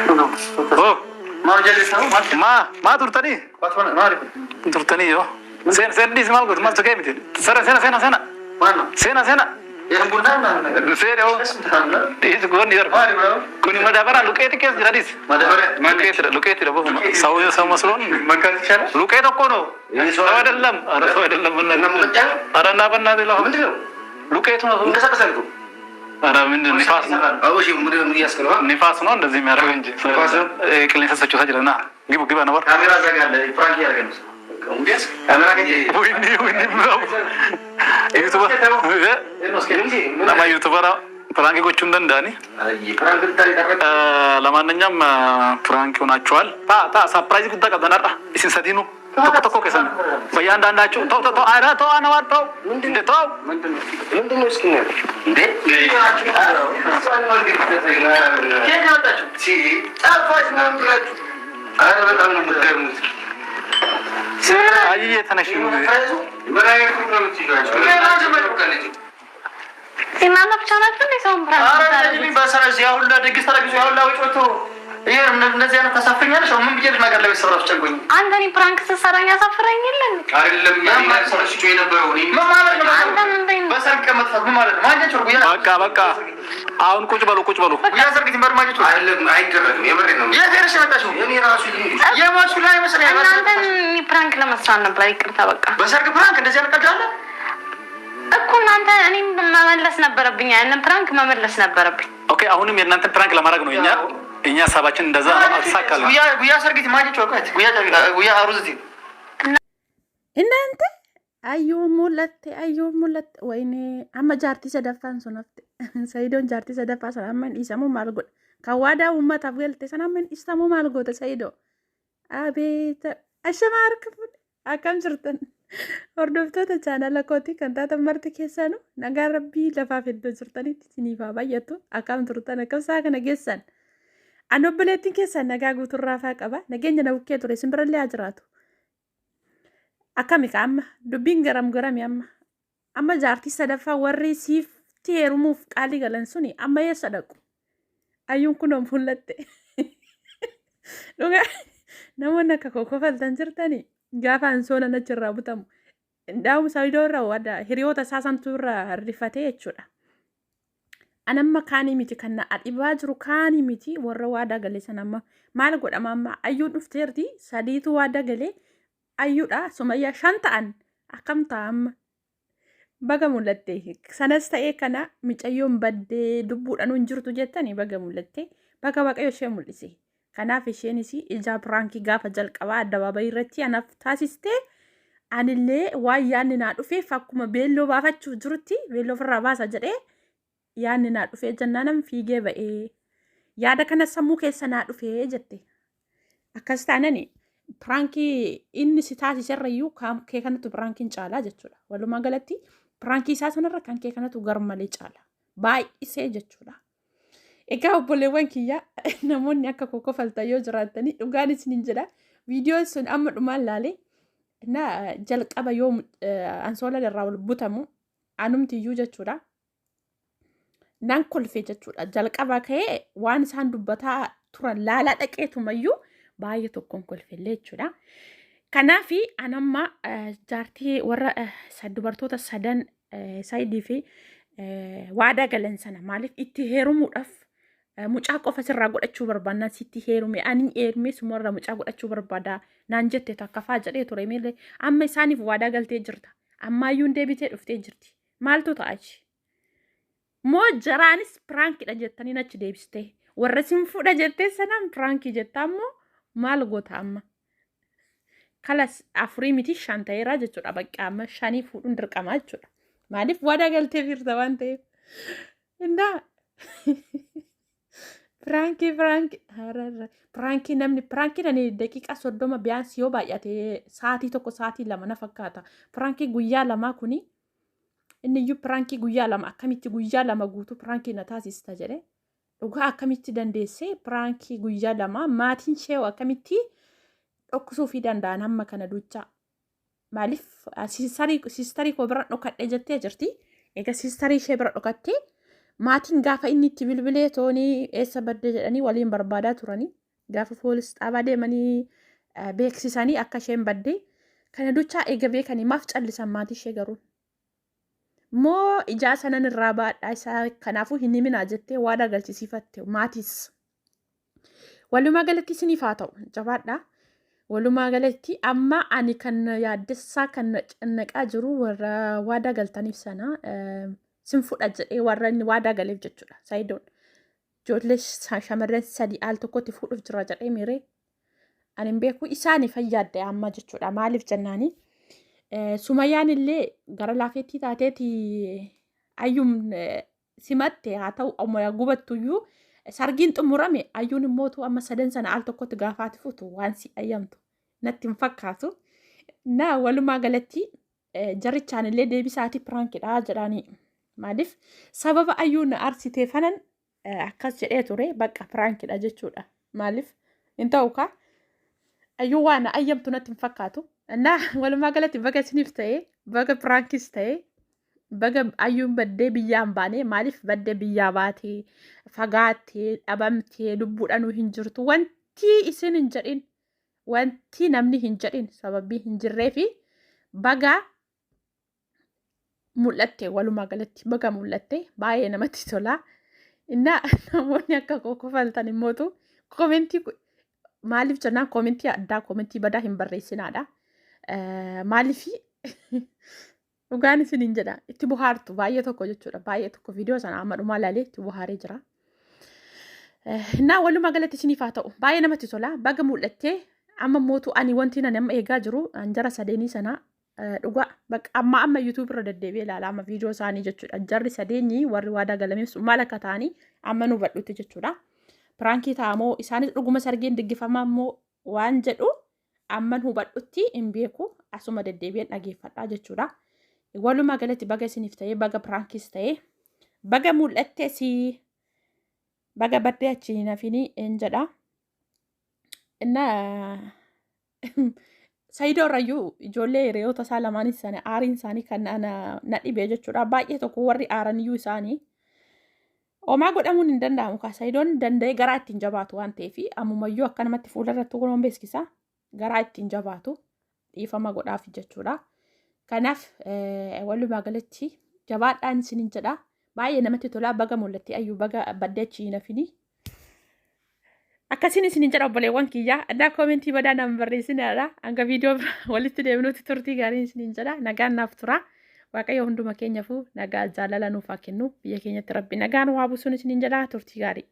Oh, ma turtanii? Turtanii yoo. Sen dis maal gootu maal tokkee miti. Sena. Seera yoo. Dhiisi goonni darba. Kuni madabara luqeeti keessa jira dhiisi. Luqeeti dha bofuma. Sawuu sawu masloon. Luqee tokko no. Sawa ayyalam. Sawa ayyalam. Ara naafannaa lafa. Luqeetu no. Ara ምንድን ንፋስ ነው? አዎ እሺ ምን ያስከለው? ንፋስ ነው እንደዚህ የሚያደርገው እንጂ ቅልኝ ተሰጭቶ ታጅለና ግባ ነበር ካሜራ ዘጋለ ፍራንክ ያደርገው ካሜራ ከጂ ወይ ዩቱበር ፍራንኮቹ እንደንዳኒ ለማንኛውም ፍራንክ ሆናችኋል። ሰርፕራይዝ ተቀበናጣ ሲንሰቲኑ ተቆ ከሰን በእያንዳንዳቸው ተው አረ ተው አነዋጣው እንደ ተው ምንድነው እስኪ ነው እንዴ ከያታችሁ ጣፋጭ ነው ብላችሁ አረ በጣም ነው የምትገርሙት አይ የተነሽ በራይ ፕሮግራም ትይዛችሁ ለራሱ መጥቆለች እናንተ ብቻ ናችሁ እንዴ ሰው ምራ አረ ለዚህ በሰራዝ ያው ሁሉ ደግስ ተረግዞ ያው ሁሉ ወጭቶ ይሄ እነዚህ አይነት ተሳፍኛለሽ ምን ብዬሽ ነገር ላይ ሰራፍ ጨንቆኝ አንተኒ ፕራንክ ተሰራኛ ሳፍረኝ ይለን አይደለም ያን ሰራሽ ጮይ ነበረው ምን ማለት ነው አንተን በሰርቀ መጥፋት ምን ማለት ነው ማንጀቹ በቃ አሁን ቁጭ በሉ ጉያ ሰርግት መርማጅቱ አይደለም አይደረግም የምሬ ነው የሄርሽ መጣሽ እኔ ራሱ የማሱ ላይ መስሪያ አንተን ፕራንክ ለመስራት ነበር ይቅርታ በቃ በሰርግ ፕራንክ እንደዚህ ያልቀዳለ እኮ እናንተ እኔም መመለስ ነበረብኝ ያንን ፕራንክ መመለስ ነበረብኝ ኦኬ አሁንም የእናንተ ፕራንክ ለማድረግ ነው እኛ ሀሳባችን እንደዛ አልተሳካልም ጉያ ሰርጊት ማጅ ወቀት ጉያ አሩዝቲ እናንተ አዩሙለት ወይኔ አማ ጃርቲ ሰደፋን ሱነፍት ሰይዶን ጃርቲ ሰደፋ ሰላምን ኢሰሙ ማልጎድ ከዋዳ ኡመት አፍገልተ ሰላምን ኢስተሙ ማልጎድ ሰይዶ አቤት አሸማርክ አከም ጅርተን hordoftoota chaanala kootii kan taatan marti keessanu nagaa rabbii lafaaf iddoo jirtanitti isiniif haa baay'atu akkam turtan akkam isaa kana geessan an obboleettiin keessan nagaa guuturraa faa qaba nageenya na bukkee ture simbirallee haa jiraatu akkami amma dubbiin garami amma jaartii sadaffaa warri siifti heerumuuf qaalii galan suni amma eessa dhaqu ayyuun kun mul'atte dhugaa namoonni akka kokkofaltan jirtanii gaafa ansoona nachirraa butamu ndaa'u saayidorra wada hiriyoota saasanturra rifate jechuudha anamma kaanii miti kan adhibaa jiru kaanii miti warra waadaa galee sanamma maal godhama amma ayyuu dhufteerti sadiitu waadaa galee ayyuudha sumayyaa 5 ta'an akkam ta'amma baga mul'atte sanas ta'ee kana micayyoon baddee dubbuudhaan hin jirtu jettanii baga mul'atte baga waaqayyo ishee mul'ise kanaaf isheenis ija pranki gaafa jalqabaa addabaabayii irratti anaaf taasiste anillee waan yaanni naa dhufeef akkuma beelloo baafachuu jirutti beelloo ofirraa baasa jedhee yaanni naa dhufee jennaanan fiigee ba'ee yaada kana sammuu keessa naa dhufee jette akkas taanani pranki inni si taasiserrayyuu kee kanatu prankiin caalaa jechuudha walumaa galatti pranki isaa sanarra kan kee kanatu garmalee caala baay'isee jechuudha egaa obboleewwan kiyya namoonni akka kokkofaltan yoo jiraatanii dhugaan isiniin jedha viidiyoon sun amma dhumaan laale na jalqaba yoo ansoola irraa wal butamu anumtiyyuu jechuudha nan kolfee jechuudha jalqaba ka'ee waan isaan dubbataa turan laalaa dhaqeetumayyuu baay'ee tokkoon kolfellee jechuudha kanaafi anamma jaartii warra dubartoota sadan saayidii fi waadaa galan sana maaliif itti heerumuudhaaf mucaa qofa sirraa godhachuu barbaannaan sitti heerume ani heerume sumarra mucaa godhachuu barbaada naan jette takkafaa jedhee ture meellee amma isaaniif waadaa galtee jirta ammaayyuu deebitee dhuftee jirti maaltu ta'achi moo jaraanis piraankiidha jettanii achi deebiste warra sin fuudha jettee sanaan pirankii jetta ammoo maal goota amma kalas afurii miti 5 ta'eera jechuudha bakka amma 5 fuudhuun dirqama jechuudha maaliif waadaa galtee jirta waan ta'eef indaa Pranki namni pranki nani daqiiqa 30 biyaansi yoo baay'ate sa'aatii tokko sa'aatii 2 na fakkaata. Pranki guyyaa 2 kuni inni iyyuu pranki guyyaa 2 akkamitti guyyaa 2 guutuu pranki na taasista jedhe. Dhugaa akkamitti dandeesse pranki guyyaa 2 maatiin ishee akkamitti dhokkusuu fi danda'an hamma kana duucha. Maaliif sistarii koo bira dhokadhe jettee jirti. Egaa sistarii ishee bira dhokattee maatiin gaafa inni itti bilbilee toonii eessa badde jedhanii waliin barbaadaa turanii gaafa poolis dhaabaa deemanii beeksisanii akka isheen badde kana duchaa eega beekanii maaf callisan maatii ishee garuu moo ijaa sanan irraa baadhaa isaa kanaafuu hin himinaa jettee waada galchisiifatte maatiis walumaa galatti isiniif haa ta'u jabaadhaa. Walumaa galatti amma ani kan yaaddessaa kan cannaqaa jiru warra waadaa galtaniif sana sin fudha jedhee warra inni waadaa galeef jechuudha. Saayidoon ijoollee shamarran sadii al tokkotti fuudhuuf jira jedhee miree ani hin beeku isaanii fayyaadde amma jechuudha. Maaliif jennaani Sumayyaan illee gara laafeetti taateeti ayyuun simatte haa ta'u amma gubattuyyuu sargiin xumurame ayyuun immootu amma sadan sana al tokkotti gaafaati fuutu waan si ayyamtu natti hin fakkaatu. Na walumaa galatti jarrichaan illee deebisaati piraankiidha jedhanii maaliif sababa ayyuun arsitee fanan akkas jedhee ture bakka piraankiidha jechuudha. Maaliif hin ta'u ka ayyuu waan ayyamtu natti hin fakkaatu. Na walumaa galatti baga isiniif ta'ee baga piraankiis ta'ee baga ayyuun baddee biyyaan baane maaliif baddee biyyaa baatee fagaattee dhabamtee lubbuudhaan hin jirtu wanti isin hin jedhin wanti namni hin jedhin sababii hin jirree fi baga mul'atte walumaa galatti baga mul'atte baay'ee namatti tola. Inna namoonni akka kofaltan immootu koomentii maaliif jennaan koomentii addaa koomentii badaa hin barreessinaadha. Maaliif dhugaan isiniin jedha itti buhaartu baay'ee tokko jechuudha. Baay'ee tokko viidiyoo sana amma dhumaa ilaalee itti buhaaree jira. Naa walumaa galatti isiniif haa ta'u baay'ee namatti tola. Baga mul'attee amma mootu ani wanti nan amma eegaa jiru anjara sadeenii sana dhugaa bakka amma YouTube irra deddeebi'ee ilaala amma viidiyoo isaanii jechuudha. Jarri sadeenii warri waadaa galameef maal akka ta'anii amma nu hubadhutti jechuudha. Piraankii ta'amoo isaanis dhuguma sargeen diggifamaa immoo waan jedhu amma nu hubadhutti hin beeku asuma deddeebi'een dhageeffadhaa jechuudha. Walumaa galatti baga isiniif ta'ee baga piraankiis ta'ee baga mul'attee si baga baddee achi nafini hin jedha. Inna Saayidoo irrayyuu ijoollee hiriyoota isaa lamaanis sana aariin isaanii kan na dhibee jechuudha. Baay'ee tokko warri aaraniyyuu isaanii homaa godhamuun hin danda'amu. Saayidoon danda'ee garaa ittiin jabaatu waan ta'eef ammumayyuu akkanumatti fuuldarratti kunuun beeksisa garaa ittiin jabaatu dhiifama godhaaf jechuudha. Kanaaf walumaa galatti jabaadhaan isiniin jedha. Baay'ee namatti tola baga mul'attee ayyuu baga baddee achi nafini. Akkasiin isiniin jedha obboleewwan kiyyaa. Addaa koomentii badaa nama barreessinaadha. Hanga viidiyoo walitti deebinuutti turtii gaarii isiniin jedha. Nagaan naaf tura. Waaqayyo hunduma keenyaafuu nagaa jaalala nuuf haa kennu. Biyya keenyatti rabbi nagaan waa buusuun isiniin jedha turtii gaarii.